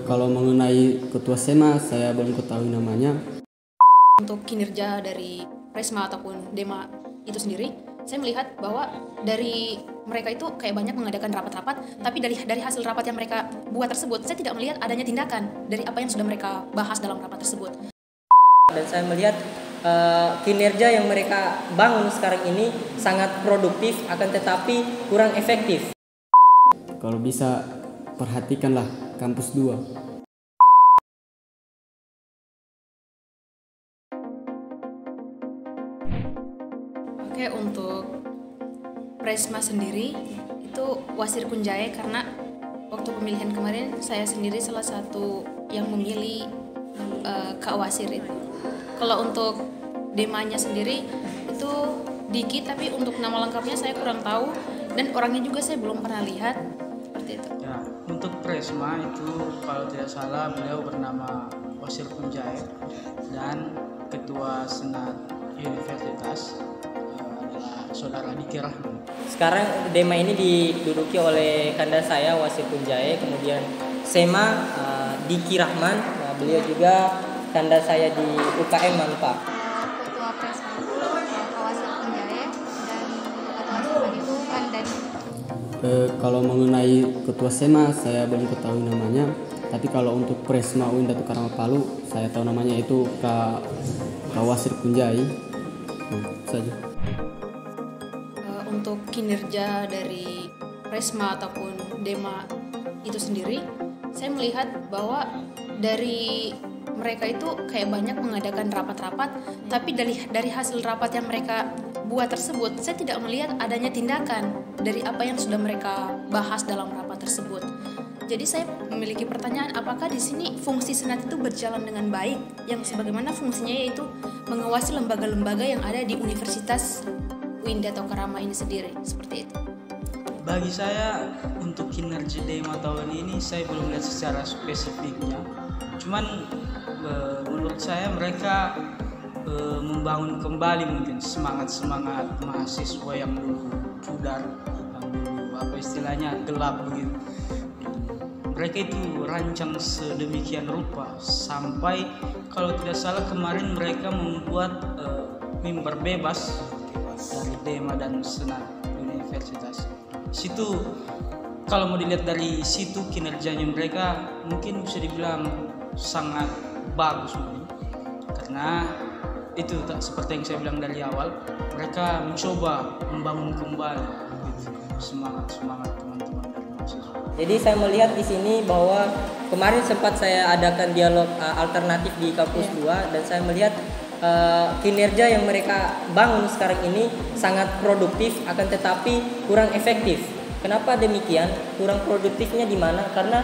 Kalau mengenai ketua SEMA, saya belum ketahui namanya. Untuk kinerja dari Presma ataupun Dema itu sendiri, saya melihat bahwa dari mereka itu kayak banyak mengadakan rapat-rapat, tapi dari hasil rapat yang mereka buat tersebut, saya tidak melihat adanya tindakan dari apa yang sudah mereka bahas dalam rapat tersebut. Dan saya melihat kinerja yang mereka bangun sekarang ini sangat produktif, akan tetapi kurang efektif. Kalau bisa, perhatikanlah kampus 2. Oke, untuk Presma sendiri itu Wasir Kunjaya, karena waktu pemilihan kemarin saya sendiri salah satu yang memilih Kak Wasir itu. Kalau untuk Demanya sendiri itu Diki, tapi untuk nama lengkapnya saya kurang tahu dan orangnya juga saya belum pernah lihat, seperti itu. Ya, untuk Presma itu kalau tidak salah beliau bernama Wasir Kunjaya dan ketua senat universitas adalah saudara Diki Rahman. Sekarang Dema ini diduduki oleh kanda saya Wasir Kunjaya, kemudian SEMA Diki Rahman. Nah, beliau juga kanda saya di UKM Manpa. Ketua Presma itu Wasir Kunjaya dan ketua SEMA itu Kanda. Kalau mengenai ketua SEMA, saya belum ketahui namanya. Tapi kalau untuk Presma UIN Datu Karama Palu, saya tahu namanya itu Kak Wasir Kunjai. Saja. Untuk kinerja dari Presma ataupun Dema itu sendiri, saya melihat bahwa dari mereka itu kayak banyak mengadakan rapat-rapat, tapi dari hasil rapat yang mereka buat tersebut, saya tidak melihat adanya tindakan dari apa yang sudah mereka bahas dalam rapat tersebut. Jadi saya memiliki pertanyaan, apakah di sini fungsi senat itu berjalan dengan baik, yang sebagaimana fungsinya yaitu mengawasi lembaga-lembaga yang ada di Universitas UIN Datu Karama ini sendiri, seperti itu. Bagi saya untuk kinerja Dema tahun ini saya belum lihat secara spesifiknya. Cuman menurut saya mereka membangun kembali mungkin semangat mahasiswa yang dulu pudar, yang dulu apa istilahnya gelap begitu. Mereka itu rancang sedemikian rupa sampai kalau tidak salah kemarin mereka membuat mimbar bebas dari Dema dan Senat Universitas. Situ kalau mau dilihat dari situ kinerjanya mereka mungkin bisa dibilang sangat bagus mungkin. Karena itu tak seperti yang saya bilang dari awal, mereka mencoba membangun kembali gitu, semangat teman-teman dari mahasiswa. Jadi saya melihat di sini bahwa kemarin sempat saya adakan dialog alternatif di kampus 2 dan saya melihat kinerja yang mereka bangun sekarang ini sangat produktif, akan tetapi kurang efektif. Kenapa demikian? Kurang produktifnya di mana? Karena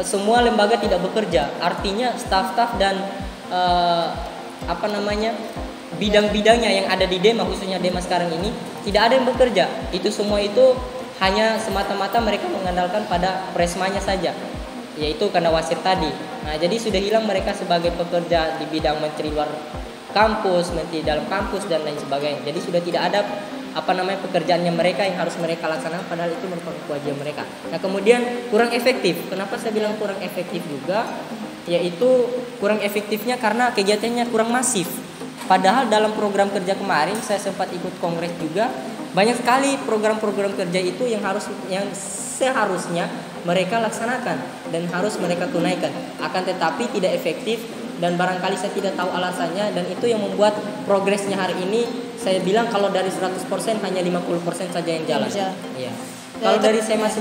semua lembaga tidak bekerja. Artinya staf-staf dan bidang-bidangnya yang ada di Dema, khususnya Dema sekarang ini tidak ada yang bekerja. Itu semua itu hanya semata-mata mereka mengandalkan pada Presmanya saja, yaitu karena Wasir tadi. Nah, jadi sudah hilang mereka sebagai pekerja di bidang menteri luar kampus, menteri dalam kampus dan lain sebagainya. Jadi sudah tidak ada pekerjaannya mereka yang harus mereka laksanakan, padahal itu merupakan kewajiban mereka. Nah, kemudian kurang efektif. Kenapa saya bilang kurang efektif juga? Yaitu kurang efektifnya karena kegiatannya kurang masif. Padahal dalam program kerja kemarin saya sempat ikut kongres juga, banyak sekali program-program kerja itu yang seharusnya mereka laksanakan dan harus mereka tunaikan. Akan tetapi tidak efektif dan barangkali saya tidak tahu alasannya, dan itu yang membuat progresnya hari ini saya bilang kalau dari 100% hanya 50% saja yang jalan. Iya. Kalau dari SEMA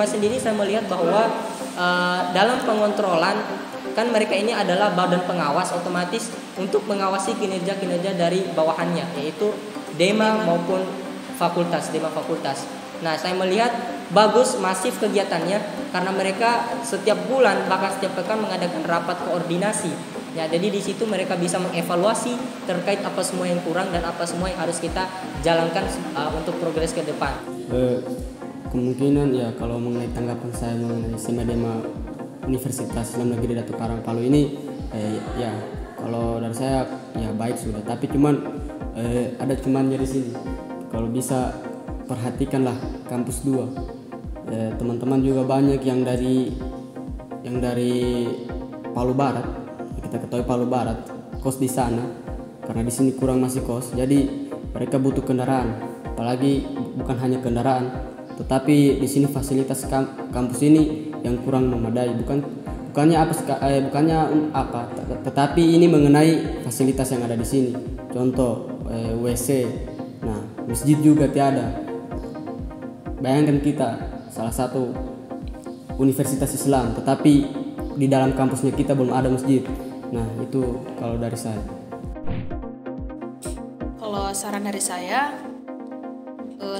sendiri saya melihat bahwa dalam pengontrolan kan mereka ini adalah badan pengawas, otomatis untuk mengawasi kinerja dari bawahannya, yaitu Dema maupun Dema fakultas. Nah, saya melihat bagus, masif kegiatannya karena mereka setiap bulan bahkan setiap pekan mengadakan rapat koordinasi. Ya, jadi di situ mereka bisa mengevaluasi terkait apa semua yang kurang dan apa semua yang harus kita jalankan untuk progres ke depan. Kemungkinan ya kalau mengenai tanggapan saya mengenai SEMA Dema Universitas Islam Negeri Datu Karang Palu ini ya kalau dari saya ya baik sudah, tapi cuman ada cumannya di sini. Kalau bisa perhatikanlah kampus 2. Teman-teman juga banyak yang dari yang dari Palu Barat, kita ketahui Palu Barat kos di sana karena di sini kurang masih kos, jadi mereka butuh kendaraan, apalagi bukan hanya kendaraan, tetapi di sini fasilitas kampus ini yang kurang memadai, bukannya apa, tetapi ini mengenai fasilitas yang ada di sini, contoh WC, nah masjid juga tiada. Bayangkan kita salah satu universitas Islam, tetapi di dalam kampusnya kita belum ada masjid. Nah itu kalau dari saya. Kalau saran dari saya,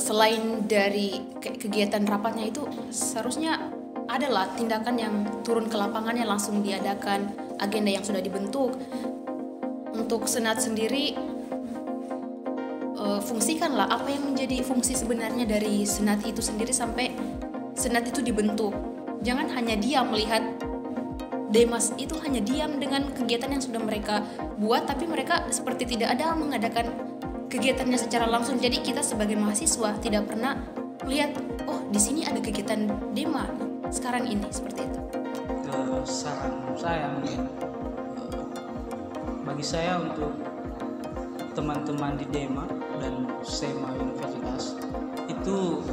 selain dari kegiatan rapatnya itu, seharusnya adalah tindakan yang turun ke lapangannya langsung diadakan, agenda yang sudah dibentuk. Untuk senat sendiri, fungsikanlah apa yang menjadi fungsi sebenarnya dari senat itu sendiri sampai senat itu dibentuk. Jangan hanya diam melihat Demas itu hanya diam dengan kegiatan yang sudah mereka buat, tapi mereka seperti tidak ada mengadakan kegiatannya secara langsung. Jadi kita sebagai mahasiswa tidak pernah melihat, oh di sini ada kegiatan Dema sekarang ini, seperti itu. Saran saya mungkin bagi saya untuk teman-teman di Dema dan SEMA Universitas itu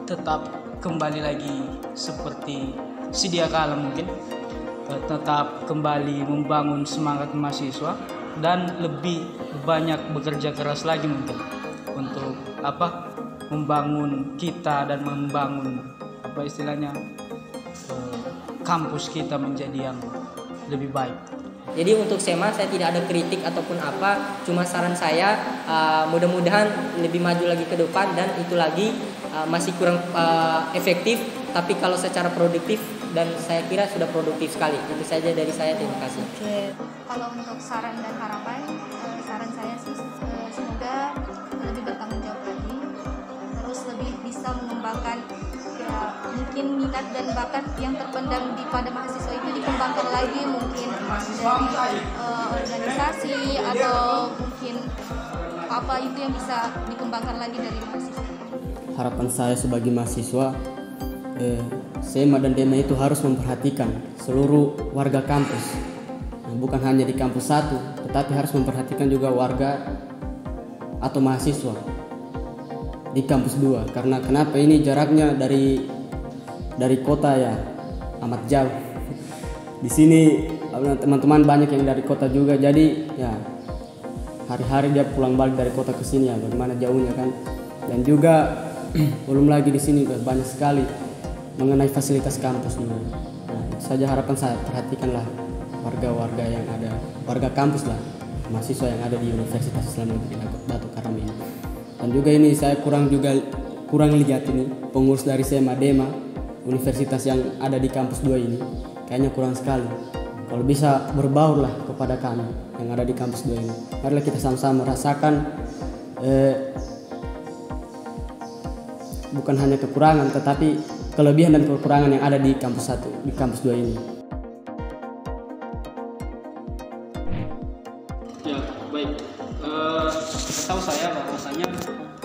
tetap kembali lagi seperti sedia kala, mungkin tetap kembali membangun semangat mahasiswa dan lebih banyak bekerja keras lagi mungkin untuk membangun kita dan membangun istilahnya kampus kita menjadi yang lebih baik. Jadi untuk SEMA saya tidak ada kritik ataupun apa, cuma saran saya mudah-mudahan lebih maju lagi ke depan, dan itu lagi masih kurang efektif, tapi kalau secara produktif dan saya kira sudah produktif sekali. Itu saja dari saya, terima kasih. Oke. Kalau untuk saran dan harapan, saran saya sih semoga lebih bertanggung jawab lagi, terus lebih bisa mengembangkan mungkin minat dan bakat yang terpendam pada mahasiswa itu dikembangkan lagi, mungkin dari organisasi atau mungkin apa itu yang bisa dikembangkan lagi dari mahasiswa. Harapan saya sebagai mahasiswa, SEMA dan DEMA itu harus memperhatikan seluruh warga kampus, bukan hanya di kampus satu, tetapi harus memperhatikan juga warga atau mahasiswa di kampus 2. Karena kenapa ini jaraknya dari kota ya amat jauh. Di sini teman-teman banyak yang dari kota juga, jadi ya hari-hari dia pulang balik dari kota ke sini ya, bagaimana jauhnya kan. Dan juga belum lagi di sini banyak sekali mengenai fasilitas kampus juga. Nah, itu saja harapan saya, perhatikanlah warga-warga yang ada, warga kampus lah, mahasiswa yang ada di Universitas Islam Negeri Batu Karam ini. Dan juga ini saya kurang lihat ini pengurus dari SEMA DEMA universitas yang ada di kampus 2 ini, kayaknya kurang sekali. Kalau bisa berbaurlah kepada kami yang ada di kampus 2 ini. Marilah kita sama-sama merasakan bukan hanya kekurangan, tetapi kelebihan dan kekurangan yang ada di kampus 1, di kampus 2 ini. Ya, baik. Setahu saya bahwasanya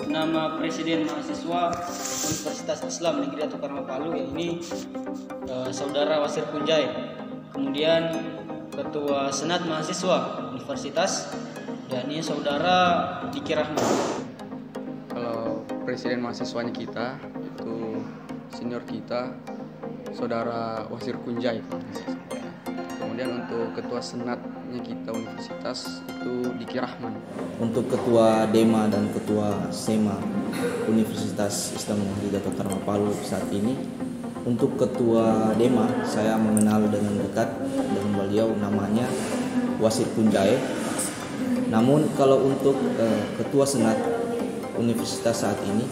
nama Presiden Mahasiswa Universitas Islam Negeri Datuk Karma Palu ya ini Saudara Wasir Punjai. Kemudian Ketua Senat Mahasiswa Universitas dan ini Saudara Diki Rahman. Kalau presiden mahasiswanya kita itu senior kita Saudara Wasir Kunjai. Kemudian untuk ketua senatnya kita universitas itu Diki Rahman. Untuk ketua DEMA dan ketua SEMA Universitas Islam Negeri Datuk Karma Palu saat ini, untuk ketua DEMA saya mengenal dengan dekat dengan beliau, namanya Wasir Kunjai. Namun kalau untuk ketua senat universitas saat ini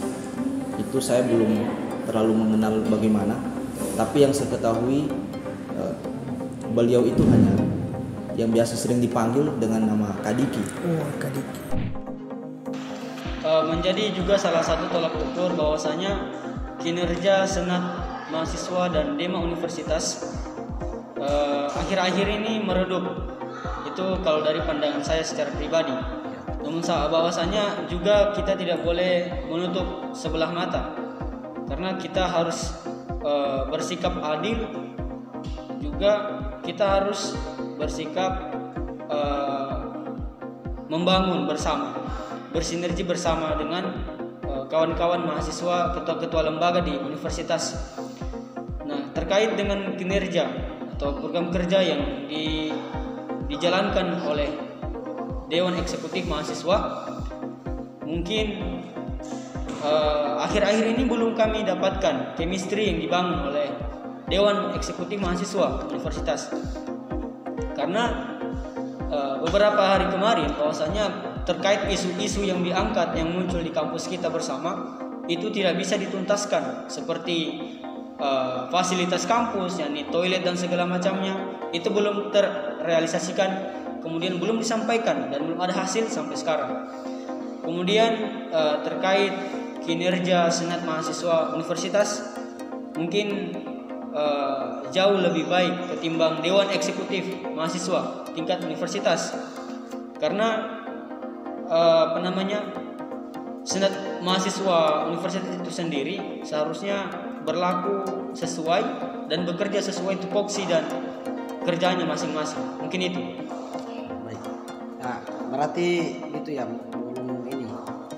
itu saya belum terlalu mengenal bagaimana, tapi yang saya ketahui beliau itu hanya yang biasa sering dipanggil dengan nama Kadiki. Kadiki. Menjadi juga salah satu tolak ukur bahwasanya kinerja Senat Mahasiswa dan DEMA Universitas akhir-akhir ini meredup. Itu kalau dari pandangan saya secara pribadi. Namun bahwasanya juga kita tidak boleh menutup sebelah mata, karena kita harus bersikap adil juga kita harus bersikap membangun bersama, bersinergi bersama dengan kawan-kawan mahasiswa, ketua-ketua lembaga di universitas. Nah, terkait dengan kinerja atau program kerja yang dijalankan oleh Dewan Eksekutif Mahasiswa, mungkin akhir-akhir ini belum kami dapatkan chemistry yang dibangun oleh Dewan Eksekutif Mahasiswa Universitas. Karena beberapa hari kemarin bahwasanya terkait isu-isu yang diangkat yang muncul di kampus kita bersama itu tidak bisa dituntaskan, seperti fasilitas kampus, yakni toilet dan segala macamnya, itu belum terrealisasikan, kemudian belum disampaikan dan belum ada hasil sampai sekarang. Kemudian terkait kinerja Senat Mahasiswa Universitas mungkin jauh lebih baik ketimbang Dewan Eksekutif Mahasiswa tingkat universitas, karena Senat Mahasiswa Universitas itu sendiri seharusnya berlaku sesuai dan bekerja sesuai tupoksi dan kerjanya masing-masing. Mungkin itu. Baik. Nah, berarti itu ya belum ini.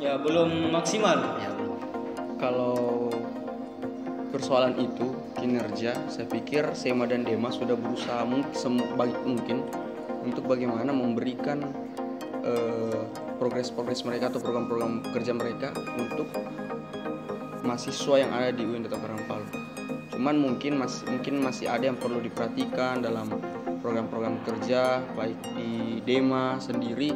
Ya, belum maksimal. Ya, belum. Kalau persoalan itu kinerja, saya pikir SEMA dan DEMA sudah berusaha sebaik mungkin untuk bagaimana memberikan progres-progres mereka atau program-program kerja mereka untuk mahasiswa yang ada di UIN Data Karangpalu. Cuman mungkin masih ada yang perlu diperhatikan dalam program-program kerja baik di DEMA sendiri,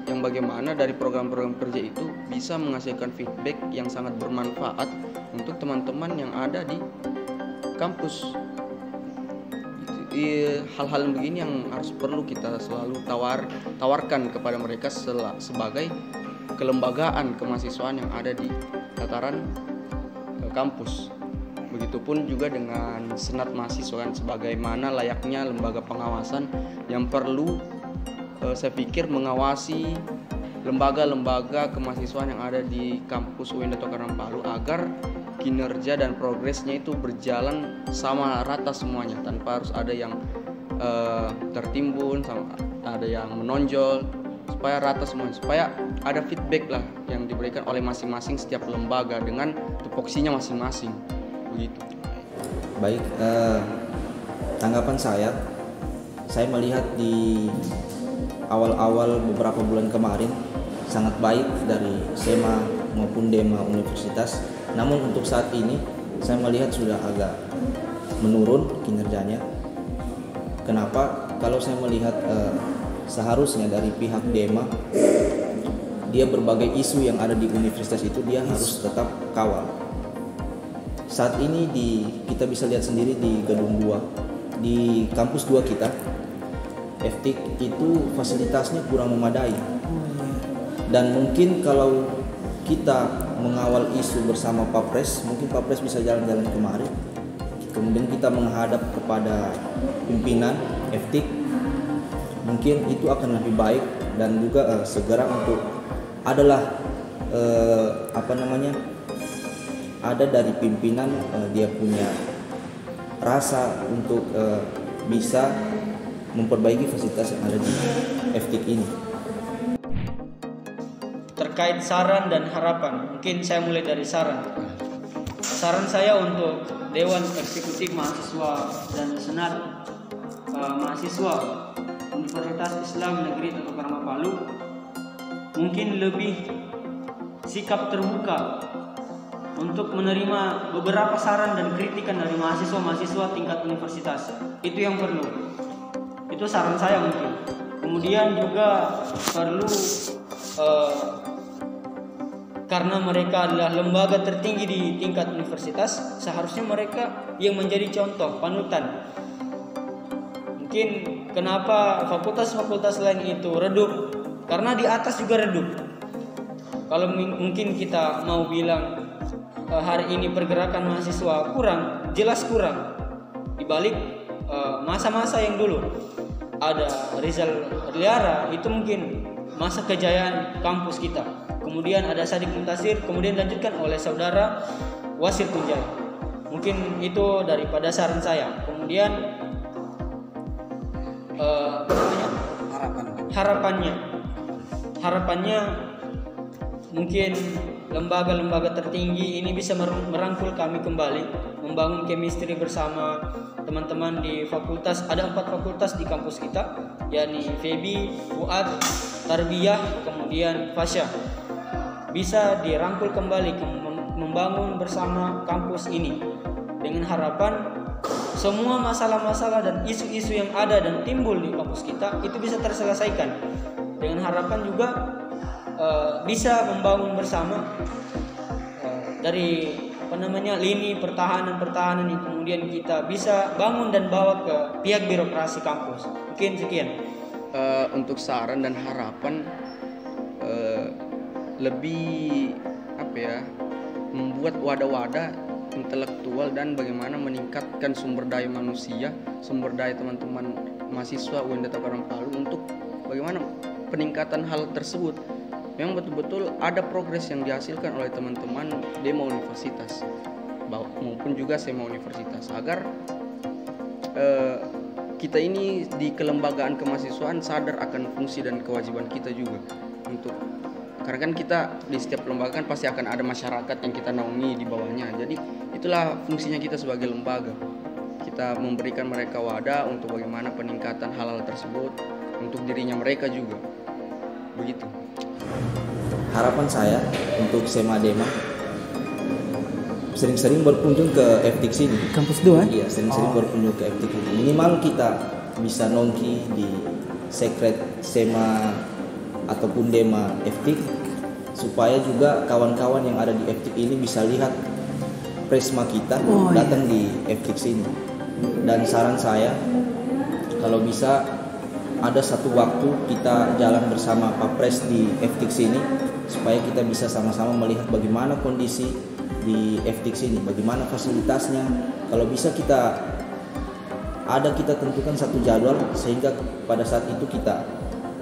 yang bagaimana dari program-program kerja itu bisa menghasilkan feedback yang sangat bermanfaat untuk teman-teman yang ada di kampus. Hal-hal begini yang harus perlu kita selalu tawarkan kepada mereka sebagai kelembagaan kemahasiswaan yang ada di tataran kampus. Begitupun juga dengan Senat Mahasiswa, sebagaimana layaknya lembaga pengawasan yang perlu saya pikir mengawasi lembaga-lembaga kemahasiswaan yang ada di kampus UIN Data Karangpalu agar kinerja dan progresnya itu berjalan sama rata semuanya, tanpa harus ada yang tertimbun, ada yang menonjol, supaya rata semuanya, supaya ada feedback lah yang diberikan oleh masing-masing setiap lembaga dengan tupoksinya masing-masing, begitu. Baik, tanggapan saya melihat di awal-awal beberapa bulan kemarin sangat baik dari SEMA maupun DEMA Universitas. Namun untuk saat ini saya melihat sudah agak menurun kinerjanya. Kenapa? Kalau saya melihat seharusnya dari pihak DEMA, dia berbagai isu yang ada di universitas itu dia harus tetap kawal. Saat ini kita bisa lihat sendiri di gedung 2, di kampus 2 kita, FTIK itu fasilitasnya kurang memadai. Dan mungkin kalau kita mengawal isu bersama Papres, mungkin Papres bisa jalan-jalan kemari, kemudian kita menghadap kepada pimpinan FTIK, mungkin itu akan lebih baik. Dan juga segera untuk adalah ada dari pimpinan dia punya rasa untuk bisa memperbaiki fasilitas yang ada di FTIK ini. Terkait saran dan harapan, mungkin saya mulai dari saran. Saran saya untuk Dewan Eksekutif Mahasiswa dan Senat Mahasiswa Universitas Islam Negeri Data Karangpalu mungkin lebih sikap terbuka untuk menerima beberapa saran dan kritikan dari mahasiswa-mahasiswa tingkat universitas. Itu yang perlu. Itu saran saya mungkin. Kemudian juga perlu karena mereka adalah lembaga tertinggi di tingkat universitas, seharusnya mereka yang menjadi contoh, panutan. Mungkin kenapa fakultas-fakultas lain itu redup? Karena di atas juga redup. Kalau mungkin kita mau bilang hari ini pergerakan mahasiswa kurang, jelas kurang. Dibalik masa-masa yang dulu ada Rizal Liara, itu mungkin masa kejayaan kampus kita. Kemudian ada Sadik Muntasir, kemudian dilanjutkan oleh saudara Wasir Kunjai. Mungkin itu daripada saran saya. Kemudian apa namanya, harapannya mungkin lembaga-lembaga tertinggi ini bisa merangkul kami kembali, membangun chemistry bersama teman-teman di fakultas. Ada 4 fakultas di kampus kita, yakni FEBI, Fuad, Tarbiyah, kemudian Fasya. Bisa dirangkul kembali membangun bersama kampus ini dengan harapan semua masalah-masalah dan isu-isu yang ada dan timbul di kampus kita itu bisa terselesaikan. Dengan harapan juga bisa membangun bersama dari lini pertahanan yang kemudian kita bisa bangun dan bawa ke pihak birokrasi kampus. Mungkin sekian. Untuk saran dan harapan lebih membuat wadah-wadah intelektual dan bagaimana meningkatkan sumber daya manusia, sumber daya teman-teman mahasiswa UIN Data Karam Palu untuk bagaimana peningkatan hal tersebut. Memang betul-betul ada progres yang dihasilkan oleh teman-teman Dema Universitas maupun juga SEMA Universitas agar kita ini di kelembagaan kemahasiswaan sadar akan fungsi dan kewajiban kita juga karena kan kita di setiap lembaga kan pasti akan ada masyarakat yang kita naungi di bawahnya. Jadi itulah fungsinya kita sebagai lembaga. Kita memberikan mereka wadah untuk bagaimana peningkatan hal-hal tersebut untuk dirinya mereka juga. Begitu. Harapan saya untuk SEMA Dema sering-sering berkunjung ke FTIX ini. Kampus 2? Iya, sering-sering berkunjung ke FTIX ini. Minimal kita bisa nongki di sekret SEMA ataupun Dema FTIX supaya juga kawan-kawan yang ada di FTIX ini bisa lihat presma kita datang di FTIX ini. Dan saran saya kalau bisa ada satu waktu kita jalan bersama Pak Pres di FTIX ini supaya kita bisa sama-sama melihat bagaimana kondisi di FTIX ini, bagaimana fasilitasnya. Kalau bisa kita tentukan satu jadwal sehingga pada saat itu kita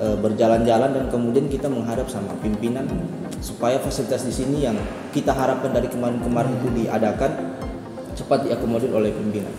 berjalan-jalan dan kemudian kita menghadap sama pimpinan supaya fasilitas di sini yang kita harapkan dari kemarin-kemarin itu diadakan cepat diakomodir oleh pimpinan.